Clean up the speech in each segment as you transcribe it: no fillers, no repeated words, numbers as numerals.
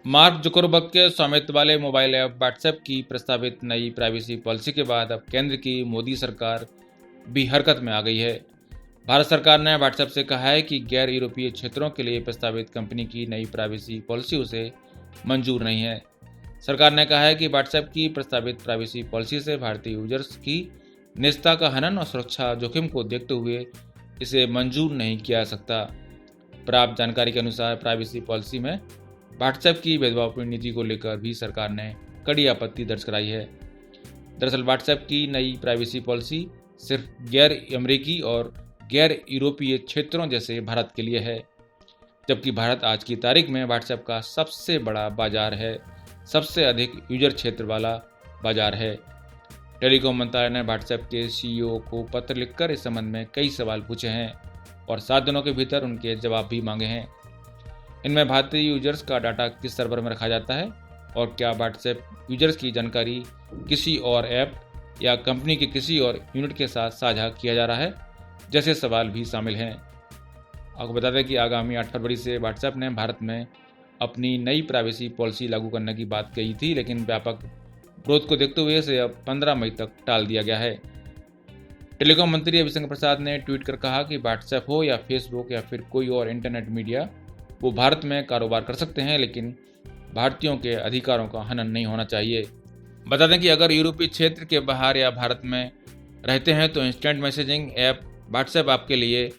Mark Zuckerberg के स्वामित्व वाले मोबाइल ऐप व्हाट्सएप की प्रस्तावित नई प्राइवेसी पॉलिसी के बाद अब केंद्र की मोदी सरकार भी हरकत में आ गई है। भारत सरकार ने व्हाट्सएप से कहा है कि गैर यूरोपीय क्षेत्रों के लिए प्रस्तावित कंपनी की नई प्राइवेसी पॉलिसी उसे मंजूर नहीं है। सरकार ने कहा है कि व्हाट्सएप की प्रस्तावित प्राइवेसी पॉलिसी से भारतीय यूजर्स की निजता का हनन और सुरक्षा जोखिम को देखते हुए इसे मंजूर नहीं किया जा सकता। प्राप्त जानकारी के अनुसार प्राइवेसी पॉलिसी में व्हाट्सएप की भेदभावपूर्ण नीति को लेकर भी सरकार ने कड़ी आपत्ति दर्ज कराई है। दरअसल व्हाट्सएप की नई प्राइवेसी पॉलिसी सिर्फ गैर अमेरिकी और गैर यूरोपीय क्षेत्रों जैसे भारत के लिए है, जबकि भारत आज की तारीख में व्हाट्सएप का सबसे बड़ा बाजार है, सबसे अधिक यूजर क्षेत्र वाला बाजार है। टेलीकॉम मंत्रालय ने व्हाट्सएप के सीईओ को पत्र लिखकर इस संबंध में कई सवाल पूछे हैं और 7 दिनों के भीतर उनके जवाब भी मांगे हैं। इनमें भारतीय यूजर्स का डाटा किस सर्वर में रखा जाता है और क्या व्हाट्सएप यूजर्स की जानकारी किसी और ऐप या कंपनी के किसी और यूनिट के साथ साझा किया जा रहा है, जैसे सवाल भी शामिल हैं। आपको बता दें कि आगामी 8 फरवरी से व्हाट्सएप ने भारत में अपनी नई प्राइवेसी पॉलिसी लागू करने की बात कही थी, लेकिन व्यापक विरोध को देखते हुए इसे अब 15 मई तक टाल दिया गया है। टेलीकॉम मंत्री रविशंकर प्रसाद ने ट्वीट कर कहा कि व्हाट्सएप हो या फेसबुक या फिर कोई और इंटरनेट मीडिया, वो भारत में कारोबार कर सकते हैं, लेकिन भारतीयों के अधिकारों का हनन नहीं होना चाहिए। बता दें कि अगर यूरोपीय क्षेत्र के बाहर या भारत में रहते हैं तो इंस्टेंट मैसेजिंग ऐप व्हाट्सएप आपके लिए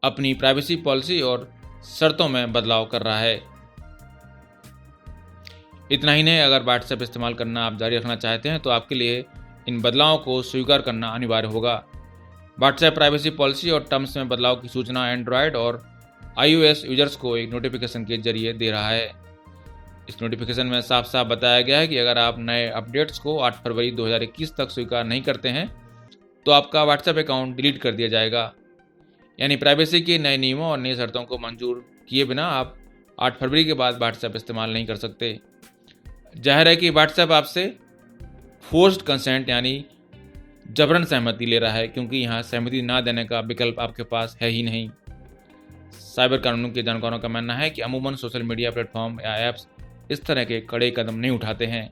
अपनी प्राइवेसी पॉलिसी और शर्तों में बदलाव कर रहा है। इतना ही नहीं, अगर व्हाट्सएप इस्तेमाल करना आप जारी रखना चाहते हैं तो आपके लिए इन बदलावों को स्वीकार करना अनिवार्य होगा। व्हाट्सएप प्राइवेसी पॉलिसी और टर्म्स में बदलाव की सूचना एंड्रॉयड और iOS यूजर्स को एक नोटिफिकेशन के जरिए दे रहा है। इस नोटिफिकेशन में साफ साफ बताया गया है कि अगर आप नए अपडेट्स को 8 फरवरी 2021 तक स्वीकार नहीं करते हैं तो आपका व्हाट्सएप अकाउंट डिलीट कर दिया जाएगा। यानी प्राइवेसी के नए नियमों और नई शर्तों को मंजूर किए बिना आप 8 फरवरी के बाद व्हाट्सएप इस्तेमाल नहीं कर सकते। जाहिर है कि व्हाट्सएप आपसे फोर्स्ड कंसेंट यानी जबरन सहमति ले रहा है, क्योंकि यहाँ सहमति ना देने का विकल्प आपके पास है ही नहीं। साइबर कानून के जानकारों का मानना है कि अमूमन सोशल मीडिया प्लेटफॉर्म या ऐप्स इस तरह के कड़े कदम नहीं उठाते हैं।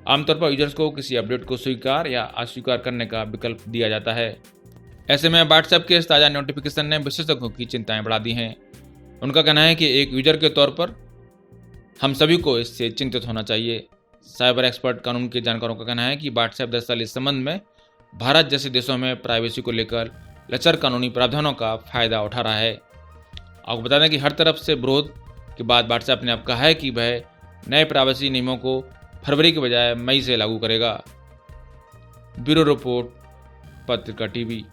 आमतौर पर यूजर्स को किसी अपडेट को स्वीकार या अस्वीकार करने का विकल्प दिया जाता है। ऐसे में व्हाट्सएप के इस ताज़ा नोटिफिकेशन ने विशेषज्ञों की चिंताएं बढ़ा दी हैं। उनका कहना है कि एक यूजर के तौर पर हम सभी को इससे चिंतित होना चाहिए। साइबर एक्सपर्ट कानून के जानकारों का कहना है कि व्हाट्सएप दरअसल इस संबंध में भारत जैसे देशों में प्राइवेसी को लेकर लचर कानूनी प्रावधानों का फायदा उठा रहा है। आपको बता दें कि हर तरफ से विरोध के बाद व्हाट्सएप ने अब कहा है कि वह नए प्राइवेसी नियमों को फरवरी के बजाय मई से लागू करेगा। ब्यूरो रिपोर्ट, पत्रिका टीवी।